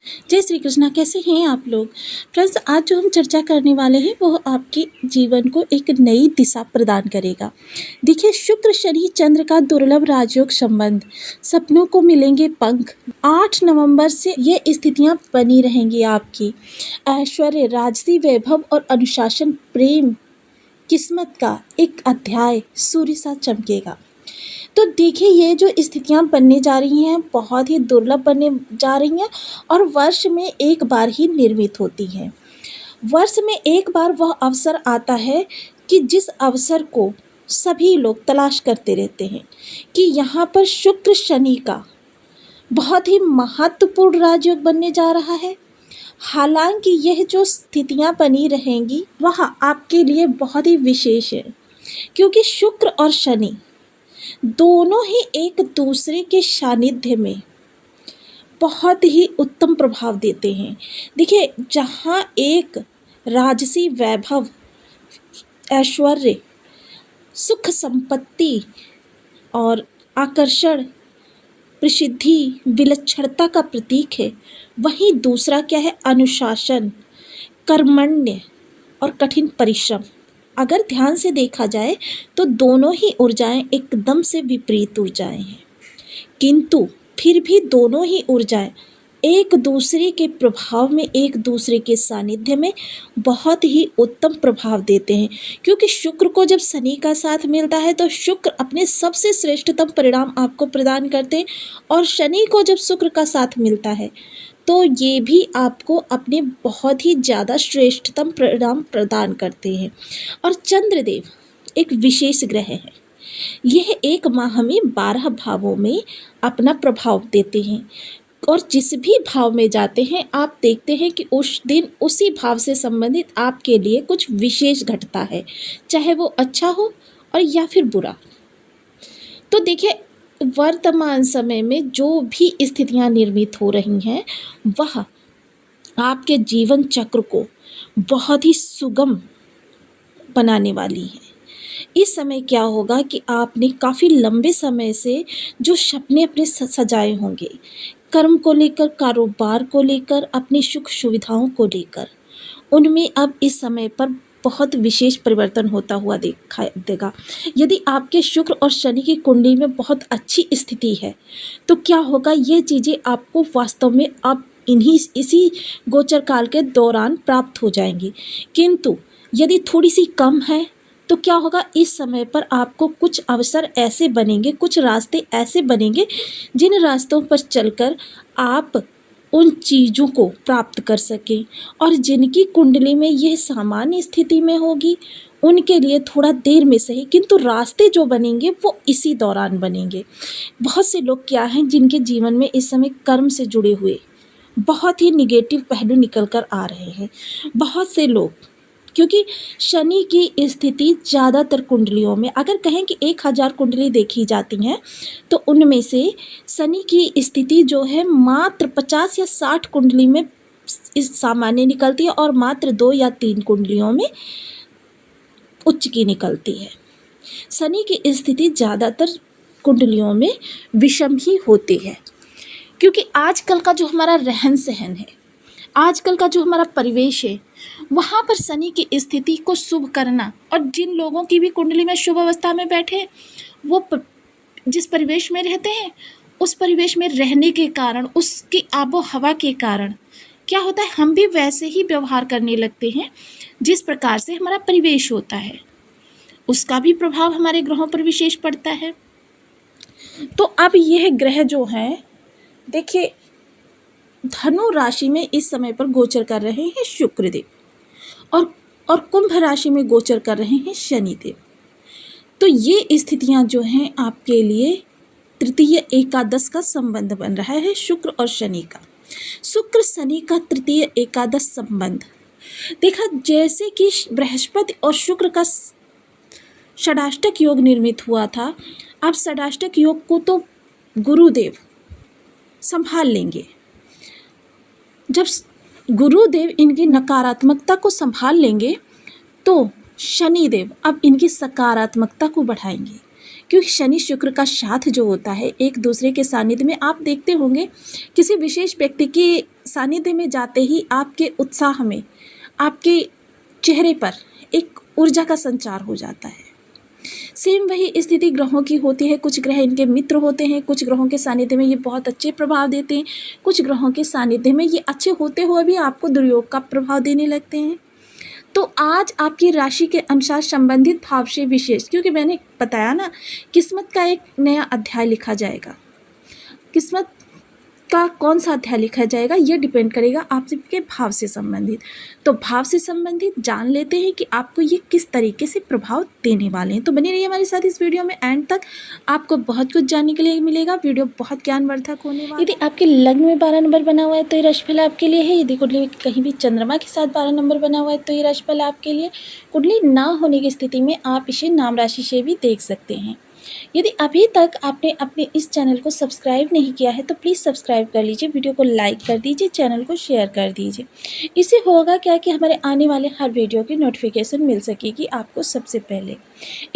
जय श्री कृष्णा। कैसे हैं आप लोग? फ्रेंड्स, आज जो हम चर्चा करने वाले हैं वो आपके जीवन को एक नई दिशा प्रदान करेगा। देखिए, शुक्र शनि चंद्र का दुर्लभ राजयोग संबंध, सपनों को मिलेंगे पंख। 8 नवंबर से ये स्थितियां बनी रहेंगी आपकी। ऐश्वर्य, राजसी वैभव और अनुशासन, प्रेम, किस्मत का एक अध्याय सूर्य सा चमकेगा। तो देखिए, ये जो स्थितियां बनने जा रही हैं बहुत ही दुर्लभ बनने जा रही हैं और वर्ष में एक बार ही निर्मित होती हैं। वर्ष में एक बार वह अवसर आता है कि जिस अवसर को सभी लोग तलाश करते रहते हैं कि यहाँ पर शुक्र शनि का बहुत ही महत्वपूर्ण राजयोग बनने जा रहा है। हालांकि यह जो स्थितियां बनी रहेंगी वह आपके लिए बहुत ही विशेष है, क्योंकि शुक्र और शनि दोनों ही एक दूसरे के सानिध्य में बहुत ही उत्तम प्रभाव देते हैं। देखिए, जहाँ एक राजसी वैभव, ऐश्वर्य, सुख संपत्ति और आकर्षण, प्रसिद्धि, विलक्षणता का प्रतीक है, वहीं दूसरा क्या है? अनुशासन, कर्मण्य और कठिन परिश्रम। अगर ध्यान से देखा जाए तो दोनों ही ऊर्जाएं एकदम से विपरीत ऊर्जाएं हैं, किंतु फिर भी दोनों ही ऊर्जाएं एक दूसरे के प्रभाव में, एक दूसरे के सानिध्य में बहुत ही उत्तम प्रभाव देते हैं। क्योंकि शुक्र को जब शनि का साथ मिलता है तो शुक्र अपने सबसे श्रेष्ठतम परिणाम आपको प्रदान करते हैं, और शनि को जब शुक्र का साथ मिलता है तो ये भी आपको अपने बहुत ही ज़्यादा श्रेष्ठतम परिणाम प्रदान करते हैं। और चंद्रदेव एक विशेष ग्रह है। यह एक माह में 12 भावों में अपना प्रभाव देते हैं, और जिस भी भाव में जाते हैं आप देखते हैं कि उस दिन उसी भाव से संबंधित आपके लिए कुछ विशेष घटता है, चाहे वो अच्छा हो और या फिर बुरा। तो देखिए, वर्तमान समय में जो भी स्थितियां निर्मित हो रही हैं वह आपके जीवन चक्र को बहुत ही सुगम बनाने वाली है। इस समय क्या होगा कि आपने काफ़ी लंबे समय से जो सपने अपने सजाए होंगे, कर्म को लेकर, कारोबार को लेकर, अपनी सुख सुविधाओं को लेकर, उनमें अब इस समय पर बहुत विशेष परिवर्तन होता हुआ दिखाई देगा। यदि आपके शुक्र और शनि की कुंडली में बहुत अच्छी स्थिति है तो क्या होगा? ये चीज़ें आपको वास्तव में अब इसी गोचर काल के दौरान प्राप्त हो जाएंगी। किंतु यदि थोड़ी सी कम है तो क्या होगा? इस समय पर आपको कुछ अवसर ऐसे बनेंगे, कुछ रास्ते ऐसे बनेंगे जिन रास्तों पर चलकर आप उन चीज़ों को प्राप्त कर सकें। और जिनकी कुंडली में यह सामान्य स्थिति में होगी उनके लिए थोड़ा देर में सही, किंतु रास्ते जो बनेंगे वो इसी दौरान बनेंगे। बहुत से लोग क्या हैं जिनके जीवन में इस समय कर्म से जुड़े हुए बहुत ही निगेटिव पहलू निकल कर आ रहे हैं। बहुत से लोग, क्योंकि शनि की स्थिति ज़्यादातर कुंडलियों में, अगर कहें कि 1000 कुंडली देखी जाती हैं तो उनमें से शनि की स्थिति जो है मात्र 50 या 60 कुंडली में इस सामान्य निकलती है और मात्र 2 या 3 कुंडलियों में उच्च की निकलती है। शनि की स्थिति ज़्यादातर कुंडलियों में विषम ही होती है, क्योंकि आजकल का जो हमारा रहन सहन है, आजकल का जो हमारा परिवेश है, वहाँ पर शनि की स्थिति को शुभ करना, और जिन लोगों की भी कुंडली में शुभ अवस्था में बैठे वो जिस परिवेश में रहते हैं उस परिवेश में रहने के कारण, उसकी आबो हवा के कारण क्या होता है? हम भी वैसे ही व्यवहार करने लगते हैं जिस प्रकार से हमारा परिवेश होता है। उसका भी प्रभाव हमारे ग्रहों पर विशेष पड़ता है। तो अब यह ग्रह जो हैं, देखिए, धनु राशि में इस समय पर गोचर कर रहे हैं शुक्रदेव, और कुंभ राशि में गोचर कर रहे हैं शनिदेव। तो ये स्थितियां जो हैं आपके लिए तृतीय एकादश का संबंध बन रहा है, शुक्र और शनि का। शुक्र शनि का तृतीय एकादश संबंध देखा, जैसे कि बृहस्पति और शुक्र का षडाष्टक योग निर्मित हुआ था। अब षडाष्टक योग को तो गुरुदेव संभाल लेंगे। जब गुरुदेव इनकी नकारात्मकता को संभाल लेंगे तो शनिदेव अब इनकी सकारात्मकता को बढ़ाएंगे, क्योंकि शनि शुक्र का साथ जो होता है एक दूसरे के सानिध्य में, आप देखते होंगे किसी विशेष व्यक्ति के सानिध्य में जाते ही आपके उत्साह में, आपके चेहरे पर एक ऊर्जा का संचार हो जाता है। सेम वही स्थिति ग्रहों की होती है। कुछ ग्रह इनके मित्र होते हैं, कुछ ग्रहों के सानिध्य में ये बहुत अच्छे प्रभाव देते हैं, कुछ ग्रहों के सानिध्य में ये अच्छे होते हुए भी आपको दुर्योग का प्रभाव देने लगते हैं। तो आज आपकी राशि के अनुसार संबंधित भाव से विशेष, क्योंकि मैंने बताया ना, किस्मत का एक नया अध्याय लिखा जाएगा। किस्मत का कौन सा अध्याय लिखा जाएगा ये डिपेंड करेगा आपके भाव से संबंधित। तो भाव से संबंधित जान लेते हैं कि आपको ये किस तरीके से प्रभाव देने वाले हैं। तो बने रहिए हमारे साथ इस वीडियो में एंड तक, आपको बहुत कुछ जानने के लिए मिलेगा। वीडियो बहुत ज्ञानवर्धक होने वाला है। यदि आपके लग्न में 12 नंबर बना हुआ है तो ये राशिफल आपके लिए है। यदि कुंडली में कहीं भी चंद्रमा के साथ 12 नंबर बना हुआ है तो ये राशिफल आपके लिए। कुंडली ना होने की स्थिति में आप इसे नाम राशि से भी देख सकते हैं। यदि अभी तक आपने अपने इस चैनल को सब्सक्राइब नहीं किया है तो प्लीज़ सब्सक्राइब कर लीजिए, वीडियो को लाइक कर दीजिए, चैनल को शेयर कर दीजिए। इससे होगा क्या कि हमारे आने वाले हर वीडियो की नोटिफिकेशन मिल सकेगी आपको सबसे पहले।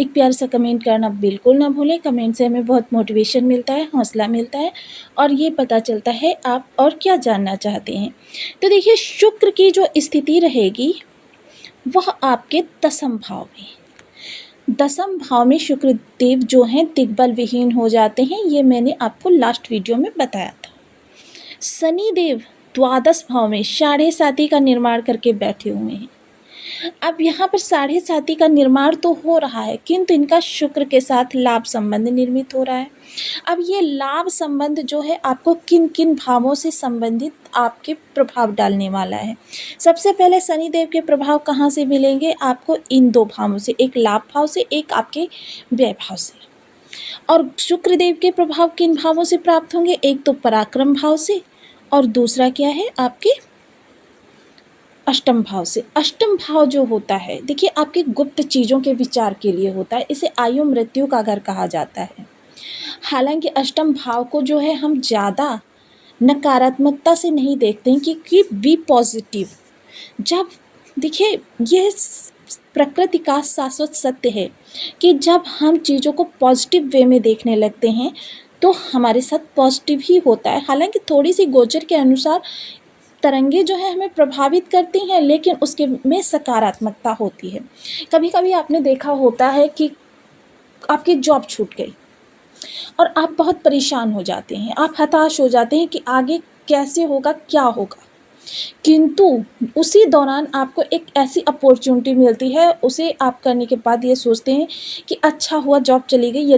एक प्यार सा कमेंट करना बिल्कुल ना भूलें। कमेंट से हमें बहुत मोटिवेशन मिलता है, हौसला मिलता है और ये पता चलता है आप और क्या जानना चाहते हैं। तो देखिए, शुक्र की जो स्थिति रहेगी वह आपके 10वें भाव में, 10वें भाव में शुक्र देव जो हैं दिग्बल विहीन हो जाते हैं। ये मैंने आपको लास्ट वीडियो में बताया था। शनि देव 12 भाव में 7.5 का निर्माण करके बैठे हुए हैं। अब यहाँ पर 7.5 का निर्माण तो हो रहा है, किंतु इनका शुक्र के साथ लाभ संबंध निर्मित हो रहा है। अब ये लाभ संबंध जो है आपको किन किन भावों से संबंधित आपके प्रभाव डालने वाला है। सबसे पहले शनिदेव के प्रभाव कहाँ से मिलेंगे आपको? इन 2 भावों से, एक लाभ भाव से, एक आपके व्यय भाव से। और शुक्रदेव के प्रभाव किन भावों से प्राप्त होंगे? एक तो पराक्रम भाव से और दूसरा क्या है आपके अष्टम भाव से। अष्टम भाव जो होता है, देखिए, आपके गुप्त चीज़ों के विचार के लिए होता है। इसे आयु मृत्यु का घर कहा जाता है। हालांकि अष्टम भाव को जो है हम ज़्यादा नकारात्मकता से नहीं देखते हैं कि बी पॉजिटिव। जब देखिए, ये प्रकृति का शाश्वत सत्य है कि जब हम चीज़ों को पॉजिटिव वे में देखने लगते हैं तो हमारे साथ पॉजिटिव ही होता है। हालांकि थोड़ी सी गोचर के अनुसार तरंगे जो है हमें प्रभावित करती हैं, लेकिन उसके में सकारात्मकता होती है। कभी कभी आपने देखा होता है कि आपकी जॉब छूट गई और आप बहुत परेशान हो जाते हैं, आप हताश हो जाते हैं कि आगे कैसे होगा, क्या होगा। किंतु उसी दौरान आपको एक ऐसी अपॉर्चुनिटी मिलती है, उसे आप करने के बाद ये सोचते हैं कि अच्छा हुआ जॉब चली गई,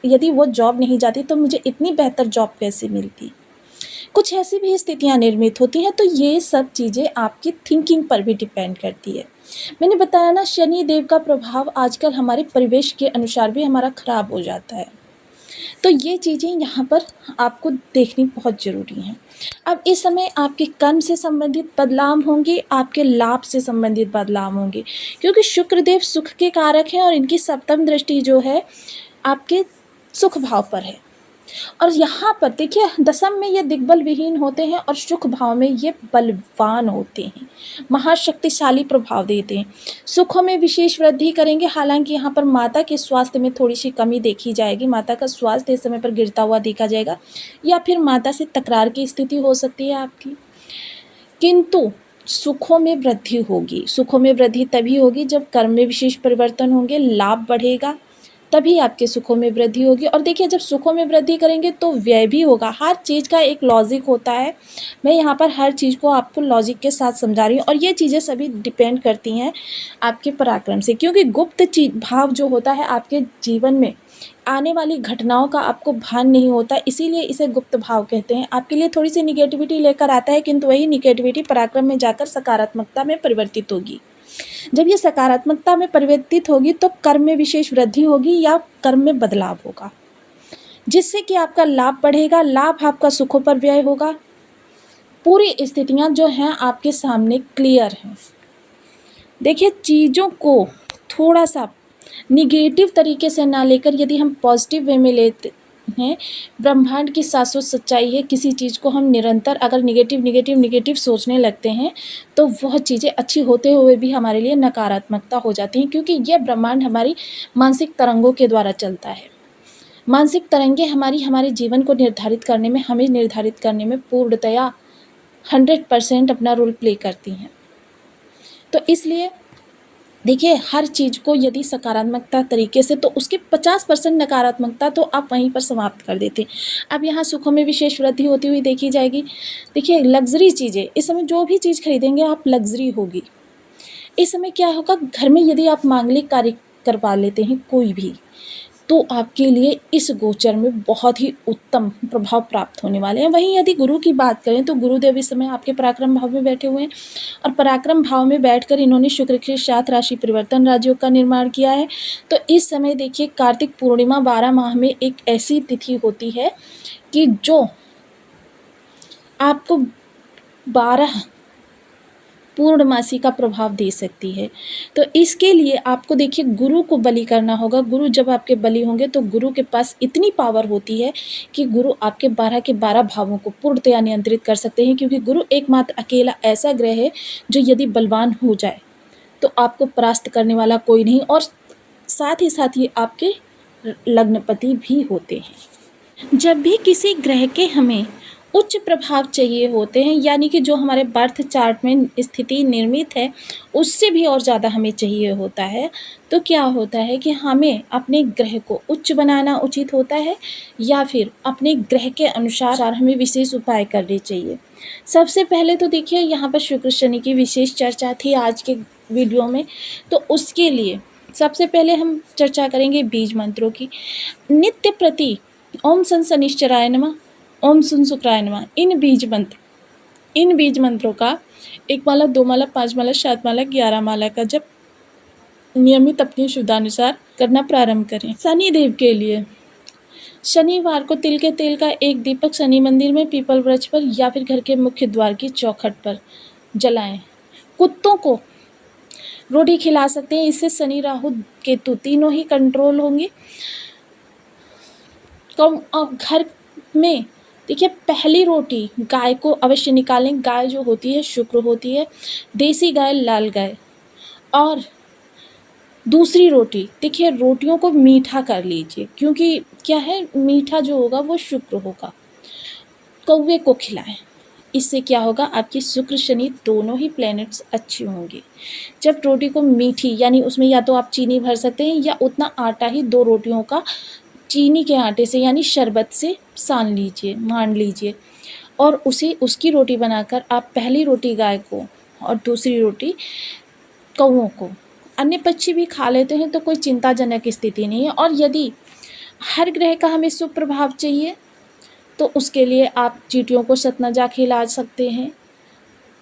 यदि वो जॉब नहीं जाती तो मुझे इतनी बेहतर जॉब कैसे मिलती। कुछ ऐसी भी स्थितियां निर्मित होती हैं। तो ये सब चीज़ें आपकी थिंकिंग पर भी डिपेंड करती है। मैंने बताया ना, शनि देव का प्रभाव आजकल हमारे परिवेश के अनुसार भी हमारा खराब हो जाता है। तो ये चीज़ें यहाँ पर आपको देखनी बहुत ज़रूरी हैं। अब इस समय आपके कर्म से संबंधित बदलाव होंगे, आपके लाभ से संबंधित बदलाव होंगे, क्योंकि शुक्रदेव सुख के कारक हैं और इनकी 7वीं दृष्टि जो है आपके सुख भाव पर है। और यहाँ पर देखिए, 10वें में ये दिग्बल विहीन होते हैं और सुख भाव में ये बलवान होते हैं, महाशक्तिशाली प्रभाव देते हैं, सुखों में विशेष वृद्धि करेंगे। हालांकि यहाँ पर माता के स्वास्थ्य में थोड़ी सी कमी देखी जाएगी, माता का स्वास्थ्य इस समय पर गिरता हुआ देखा जाएगा, या फिर माता से तकरार की स्थिति हो सकती है आपकी। किंतु सुखों में वृद्धि होगी। सुखों में वृद्धि तभी होगी जब कर्म में विशेष परिवर्तन होंगे, लाभ बढ़ेगा, तभी आपके सुखों में वृद्धि होगी। और देखिए, जब सुखों में वृद्धि करेंगे तो व्यय भी होगा। हर चीज़ का एक लॉजिक होता है। मैं यहाँ पर हर चीज़ को आपको लॉजिक के साथ समझा रही हूँ और ये चीज़ें सभी डिपेंड करती हैं आपके पराक्रम से, क्योंकि गुप्त भाव जो होता है आपके जीवन में आने वाली घटनाओं का आपको भान नहीं होता, इसीलिए इसे गुप्त भाव कहते हैं। आपके लिए थोड़ी सी निगेटिविटी लेकर आता है, किंतु वही निगेटिविटी पराक्रम में जाकर सकारात्मकता में परिवर्तित होगी। जब ये सकारात्मकता में परिवर्तित होगी तो कर्म में विशेष वृद्धि होगी या कर्म में बदलाव होगा, जिससे कि आपका लाभ बढ़ेगा, लाभ आपका सुखों पर व्यय होगा। पूरी स्थितियां जो हैं आपके सामने क्लियर हैं। देखिए, चीज़ों को थोड़ा सा निगेटिव तरीके से ना लेकर यदि हम पॉजिटिव वे में लेते हैं, ब्रह्मांड की शाश्वत सच्चाई है, किसी चीज़ को हम निरंतर अगर निगेटिव सोचने लगते हैं तो वह चीज़ें अच्छी होते हुए भी हमारे लिए नकारात्मकता हो जाती हैं, क्योंकि यह ब्रह्मांड हमारी मानसिक तरंगों के द्वारा चलता है। मानसिक तरंगें हमारे जीवन को निर्धारित करने में, हमें निर्धारित करने में पूर्णतया 100% अपना रोल प्ले करती हैं। तो इसलिए देखिए, हर चीज़ को यदि सकारात्मकता तरीके से, तो उसके 50% नकारात्मकता तो आप वहीं पर समाप्त कर देते हैं। अब यहाँ सुखों में विशेष वृद्धि होती हुई देखी जाएगी। देखिए, लग्ज़री चीज़ें, इस समय जो भी चीज़ खरीदेंगे आप, लग्ज़री होगी। इस समय क्या होगा, घर में यदि आप मांगलिक कार्य करवा लेते हैं कोई भी, तो आपके लिए इस गोचर में बहुत ही उत्तम प्रभाव प्राप्त होने वाले हैं। वहीं यदि गुरु की बात करें तो गुरुदेव इस समय आपके पराक्रम भाव में बैठे हुए हैं, और पराक्रम भाव में बैठकर इन्होंने शुक्र के साथ राशि परिवर्तन राजयोग का निर्माण किया है। तो इस समय देखिए, कार्तिक पूर्णिमा 12 माह में एक ऐसी तिथि होती है कि जो आपको 12 पूर्णमासी का प्रभाव दे सकती है। तो इसके लिए आपको देखिए, गुरु को बलि करना होगा। गुरु जब आपके बलि होंगे तो गुरु के पास इतनी पावर होती है कि गुरु आपके 12 के 12 भावों को पूर्णतया नियंत्रित कर सकते हैं, क्योंकि गुरु एकमात्र अकेला ऐसा ग्रह है जो यदि बलवान हो जाए तो आपको परास्त करने वाला कोई नहीं, और साथ ही साथ ये आपके लग्नपति भी होते हैं। जब भी किसी ग्रह के हमें उच्च प्रभाव चाहिए होते हैं, यानी कि जो हमारे बर्थ चार्ट में स्थिति निर्मित है उससे भी और ज़्यादा हमें चाहिए होता है, तो क्या होता है कि हमें अपने ग्रह को उच्च बनाना उचित होता है, या फिर अपने ग्रह के अनुसार हमें विशेष उपाय करने चाहिए। सबसे पहले तो देखिए, यहाँ पर शुक्र शनि की विशेष चर्चा थी आज के वीडियो में, तो उसके लिए सबसे पहले हम चर्चा करेंगे बीज मंत्रों की। नित्य प्रति ओम सन शनिश्चराय नमः, ओम सन शुक्राय नमः, इन बीज मंत्रों का 1 माला, 2 माला, 5 माला, 7 माला, 11 माला का जप नियमित अपनी शुद्धानुसार करना प्रारंभ करें। शनि देव के लिए शनिवार को तिल के तेल का एक दीपक शनि मंदिर में, पीपल वृक्ष पर, या फिर घर के मुख्य द्वार की चौखट पर जलाएं। कुत्तों को रोटी खिला सकते हैं, इससे शनि राहु केतु तीनों ही कंट्रोल होंगे। घर में देखिए, पहली रोटी गाय को अवश्य निकालें। गाय जो होती है शुक्र होती है, देसी गाय, लाल गाय। और दूसरी रोटी देखिए, रोटियों को मीठा कर लीजिए, क्योंकि क्या है, मीठा जो होगा वो शुक्र होगा। कौवे को खिलाएं, इससे क्या होगा, आपकी शुक्र शनि दोनों ही प्लैनेट्स अच्छे होंगे। जब रोटी को मीठी, यानी उसमें या तो आप चीनी भर सकते हैं, या उतना आटा ही 2 रोटियों का चीनी के आटे से यानी शरबत से सान लीजिए, और उसकी रोटी बनाकर आप पहली रोटी गाय को और दूसरी रोटी कौवों को, अन्य पक्षी भी खा लेते हैं तो कोई चिंताजनक स्थिति नहीं है। और यदि हर ग्रह का हमें शुभ प्रभाव चाहिए तो उसके लिए आप चींटियों को सतनजा खिला सकते हैं,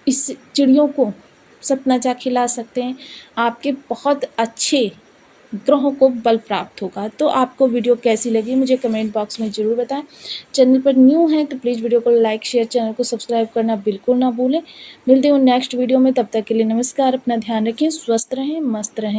इस चिड़ियों को सतनजा खिला सकते हैं, आपके बहुत अच्छे ग्रहों को बल प्राप्त होगा। तो आपको वीडियो कैसी लगी मुझे कमेंट बॉक्स में ज़रूर बताएं। चैनल पर न्यू हैं तो प्लीज़ वीडियो को लाइक, शेयर, चैनल को सब्सक्राइब करना बिल्कुल ना भूलें। मिलते हैं नेक्स्ट वीडियो में, तब तक के लिए नमस्कार। अपना ध्यान रखें, स्वस्थ रहें, मस्त रहें।